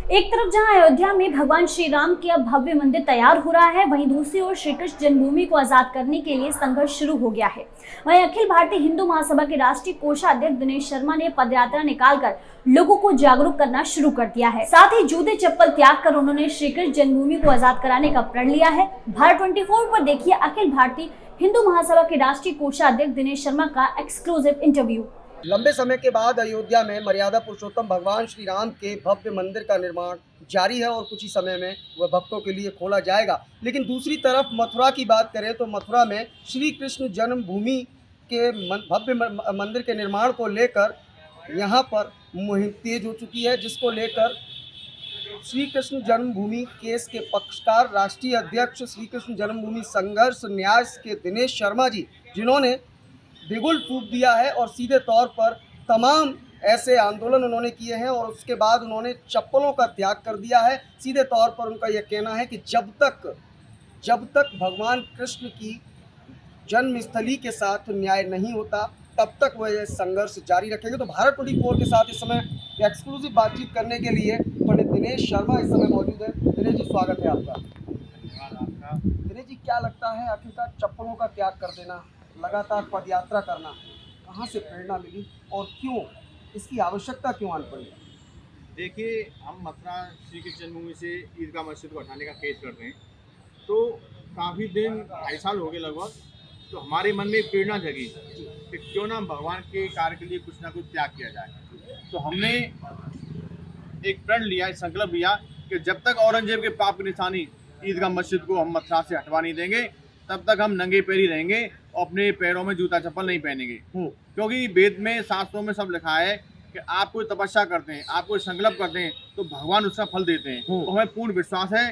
एक तरफ जहां अयोध्या में भगवान श्री राम के भव्य मंदिर तैयार हो रहा है, वहीं दूसरी ओर श्री कृष्ण जन्मभूमि को आजाद करने के लिए संघर्ष शुरू हो गया है। वहीं अखिल भारतीय हिंदू महासभा के राष्ट्रीय कोषाध्यक्ष दिनेश शर्मा ने पदयात्रा निकालकर लोगों को जागरूक करना शुरू कर दिया है। साथ ही जूते चप्पल त्याग कर उन्होंने श्री कृष्ण जन्मभूमि को आजाद कराने का प्रण लिया है। भारत 24 पर देखिए अखिल भारतीय हिंदू महासभा के राष्ट्रीय कोषाध्यक्ष दिनेश शर्मा का एक्सक्लूसिव इंटरव्यू। लंबे समय के बाद अयोध्या में मर्यादा पुरुषोत्तम भगवान श्री राम के भव्य मंदिर का निर्माण जारी है और कुछ ही समय में वह भक्तों के लिए खोला जाएगा। लेकिन दूसरी तरफ मथुरा की बात करें तो मथुरा में श्री कृष्ण जन्मभूमि के भव्य मंदिर के निर्माण को लेकर यहां पर मुहिम तेज हो चुकी है, जिसको लेकर श्री कृष्ण जन्मभूमि केस के पक्षकार राष्ट्रीय अध्यक्ष श्री कृष्ण जन्मभूमि संघर्ष न्यास के दिनेश शर्मा जी, जिन्होंने बिगुल फूंक दिया है और सीधे तौर पर तमाम ऐसे आंदोलन उन्होंने किए हैं और उसके बाद उन्होंने चप्पलों का त्याग कर दिया है। सीधे तौर पर उनका यह कहना है कि जब तक भगवान कृष्ण की जन्मस्थली के साथ न्याय नहीं होता तब तक वह यह संघर्ष जारी रखेंगे। तो भारत 24 के साथ इस समय एक्सक्लूसिव बातचीत करने के लिए पंडित दिनेश शर्मा इस समय मौजूद है। दिनेश जी, स्वागत है आपका। दिनेश जी, क्या लगता है आखिरकार चप्पलों का त्याग कर देना, लगातार पदयात्रा करना, कहाँ से प्रेरणा मिली और क्यों इसकी आवश्यकता क्यों आन पड़ी? देखिए, हम मथुरा श्री कृष्ण जन्मभूमि से ईदगाह मस्जिद को हटाने का केस कर रहे हैं, तो काफ़ी दिन 2.5 साल हो गए लगभग। तो हमारे मन में प्रेरणा जगी कि क्यों ना भगवान के कार्य के लिए कुछ ना कुछ त्याग किया जाए। तो हमने एक प्रण लिया, एक संकल्प लिया कि जब तक औरंगजेब के पाप की निशानी ईदगाह मस्जिद को हम मथुरा से हटवा नहीं देंगे तब तक हम नंगे पैर ही रहेंगे और अपने पैरों में जूता चप्पल नहीं पहनेंगे। क्योंकि वेद में, शास्त्रों में सब लिखा है कि आप कोई तपस्या करते हैं, आप कोई संकल्प करते हैं तो भगवान उसका फल देते हैं। तो हमें पूर्ण विश्वास है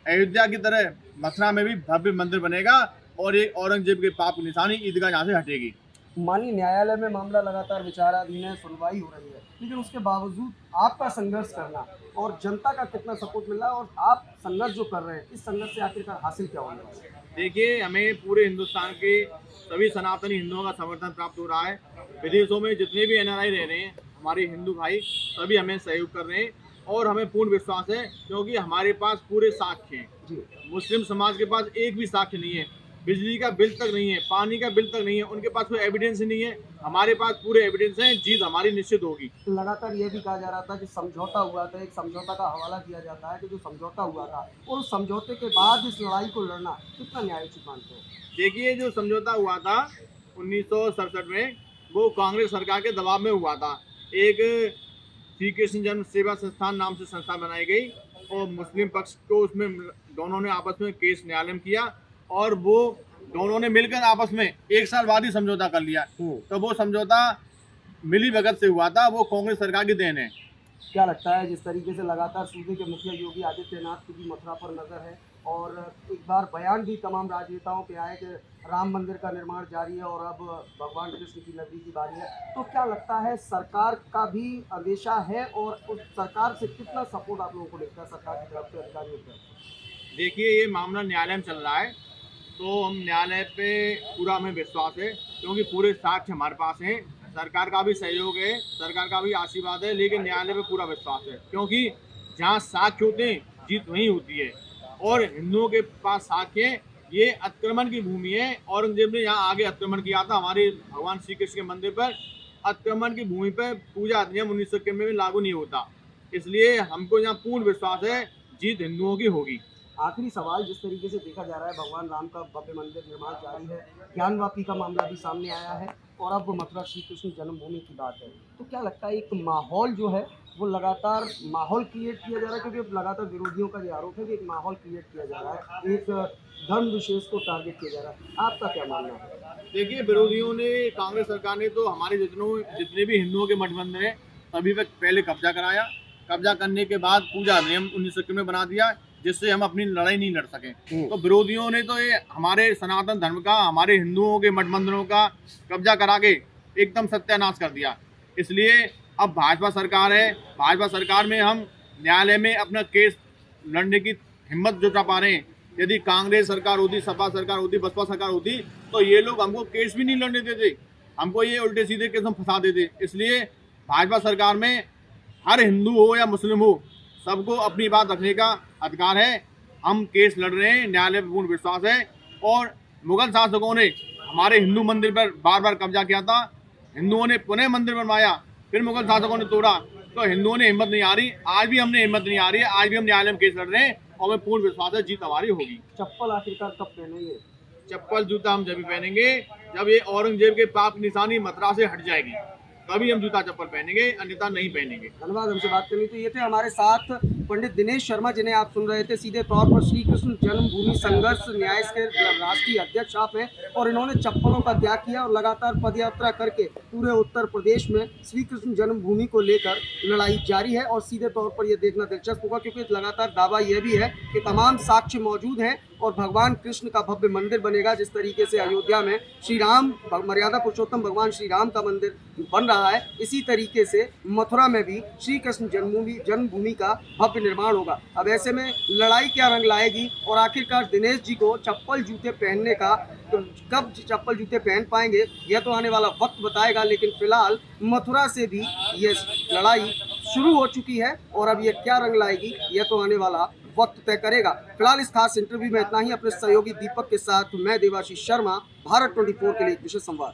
अयोध्या की तरह मथुरा में भी भव्य मंदिर बनेगा और एक औरंगजेब के पाप की निशानी ईदगाह यहाँ से हटेगी। माननीय न्यायालय में मामला लगातार विचाराधीन है, सुनवाई हो रही है, लेकिन उसके बावजूद आपका संघर्ष करना और जनता का कितना सपोर्ट मिल रहा है और आप संघर्ष जो कर रहे हैं, इस संघर्ष से आखिरकार हासिल क्या होने वाला है? देखिए, हमें पूरे हिंदुस्तान के सभी सनातनी हिंदुओं का समर्थन प्राप्त हो रहा है। विदेशों में जितने भी NRI रह रहे हैं, हमारे हिंदू भाई सभी हमें सहयोग कर रहे हैं और हमें पूर्ण विश्वास है क्योंकि हमारे पास पूरे साक्ष्य हैं। मुस्लिम समाज के पास एक भी साक्ष्य नहीं है, बिजली का बिल तक नहीं है, पानी का बिल तक नहीं है, उनके पास कोई एविडेंस नहीं है। हमारे पास पूरे एविडेंस हैं, जीत हमारी निश्चित होगी। लगातार ये भी कहा जा रहा था कि समझौता हुआ था, एक समझौता का हवाला दिया जाता है कि जो समझौता हुआ था और उस समझौते के बाद इस लड़ाई को लड़ना कितना न्यायोचित मानते हैं? देखिए, जो समझौता हुआ था 1967 में, वो कांग्रेस सरकार के दबाव में हुआ था। एक श्री कृष्ण जन्म सेवा संस्थान नाम से संस्था बनाई गई और मुस्लिम पक्ष को उसमें दोनों ने आपस में केस न्यायालय में किया और वो दोनों ने मिलकर आपस में 1 साल बाद ही समझौता कर लिया। तो वो समझौता मिली भगत से हुआ था, वो कांग्रेस सरकार की देन है। क्या लगता है जिस तरीके से लगातार सूबे के मुखिया योगी आदित्यनाथ की भी मथुरा पर नजर है और एक बार बयान भी तमाम राजनेताओं के आए कि राम मंदिर का निर्माण जारी है और अब भगवान कृष्ण की नगरी की बारी है, तो क्या लगता है सरकार का भी अंदेशा है और उस सरकार से कितना सपोर्ट आप लोगों को मिलता है, सरकार की तरफ से, अधिकारियों की तरफ से? देखिए, ये मामला न्यायालय में चल रहा है तो हम न्यायालय पे पूरा हमें विश्वास है क्योंकि पूरे साक्ष्य हमारे पास हैं। सरकार का भी सहयोग है, सरकार का भी आशीर्वाद है, लेकिन न्यायालय पे पूरा विश्वास है क्योंकि जहाँ साक्ष्य होते हैं जीत वहीं होती है और हिंदुओं के पास साक्ष्य है। ये अतिक्रमण की भूमि है, औरंगजेब ने यहाँ आगे अतिक्रमण किया था हमारे भगवान श्री कृष्ण के मंदिर पर। अतिक्रमण की भूमि पर पूजा अधिनियम 1991 में लागू नहीं होता, इसलिए हमको यहाँ पूर्ण विश्वास है जीत हिंदुओं की होगी। आखिरी सवाल, जिस तरीके से देखा जा रहा है भगवान राम का भव्य मंदिर निर्माण जारी है, ज्ञानवापी का मामला भी सामने आया है और अब मथुरा श्री कृष्ण जन्मभूमि की बात है, तो क्या लगता है एक माहौल जो है वो लगातार माहौल क्रिएट किया जा रहा है क्योंकि लगातार विरोधियों का ये आरोप है कि एक माहौल क्रिएट किया जा रहा है, एक धर्म विशेष को टारगेट किया जा रहा है, आपका क्या मानना है? देखिए, विरोधियों ने, कांग्रेस सरकार ने तो हमारे जितने भी हिंदुओं के मठ मंदिर हैं सभी पे पहले कब्जा कराया। कब्जा करने के बाद पूजा नियम 1991 में बना दिया, जिससे हम अपनी लड़ाई नहीं लड़ सके। तो विरोधियों ने तो ये हमारे सनातन धर्म का, हमारे हिंदुओं के मठ मंदिरों का कब्जा करा के एकदम सत्यानाश कर दिया। इसलिए अब भाजपा सरकार है, भाजपा सरकार में हम न्यायालय में अपना केस लड़ने की हिम्मत जुटा पा रहे हैं। यदि कांग्रेस सरकार होती, सपा सरकार होती, बसपा सरकार होती तो ये लोग हमको केस भी नहीं लड़ने देते, हमको ये उल्टे सीधे केस में फंसा देते। इसलिए भाजपा सरकार में हर हिंदू हो या मुस्लिम हो, सबको अपनी बात रखने का अधिकार है। हम केस लड़ रहे हैं, न्यायालय पर पूर्ण विश्वास है। और मुगल शासकों ने हमारे हिंदू मंदिर पर बार बार कब्जा किया था, हिंदुओं ने पुनः मंदिर बनवाया, फिर मुगल शासकों ने तोड़ा, तो हिंदुओं ने हिम्मत नहीं आ रही, आज भी हमने हिम्मत नहीं आ रही है, आज भी हम न्यायालय में केस लड़ रहे हैं और हमें पूर्ण विश्वास है जीत हमारी होगी। चप्पल आखिरकार कब पहनेंगे? चप्पल जूता हम जब भी पहनेंगे जब ये औरंगजेब के पाप की निशानी मथुरा से हट जाएगी, तभी हम जूता चप्पल पहनेंगे, अन्यथा नहीं पहनेंगे। धन्यवाद हमसे बात करनी। तो ये थे हमारे साथ पंडित दिनेश शर्मा, जिन्हें आप सुन रहे थे। सीधे तौर पर श्री कृष्ण जन्मभूमि संघर्ष न्यास के राष्ट्रीय अध्यक्ष आप हैं और इन्होंने चप्पलों का त्याग किया और लगातार पदयात्रा करके पूरे उत्तर प्रदेश में श्री कृष्ण जन्मभूमि को लेकर लड़ाई जारी है। और सीधे तौर पर यह देखना दिलचस्प होगा, क्योंकि लगातार दावा यह भी है कि तमाम साक्ष्य मौजूद हैं और भगवान कृष्ण का भव्य मंदिर बनेगा। जिस तरीके से अयोध्या में श्री राम, मर्यादा पुरुषोत्तम भगवान श्री राम का मंदिर बन रहा है, इसी तरीके से मथुरा में भी श्री कृष्ण जन्मभूमि का भव्य निर्माण होगा। अब ऐसे में लड़ाई क्या रंग लाएगी और आखिरकार दिनेश जी को चप्पल जूते पहनने का, तो कब चप्पल जूते पहन पाएंगे यह तो आने वाला वक्त बताएगा। लेकिन फिलहाल मथुरा से भी ये लड़ाई शुरू हो चुकी है और अब ये क्या रंग लाएगी यह तो आने वाला वक्त तय करेगा। फिलहाल इस खास इंटरव्यू में इतना ही। अपने सहयोगी दीपक के साथ मैं देवाशीष शर्मा, भारत 24 के लिए एक विशेष संवाद।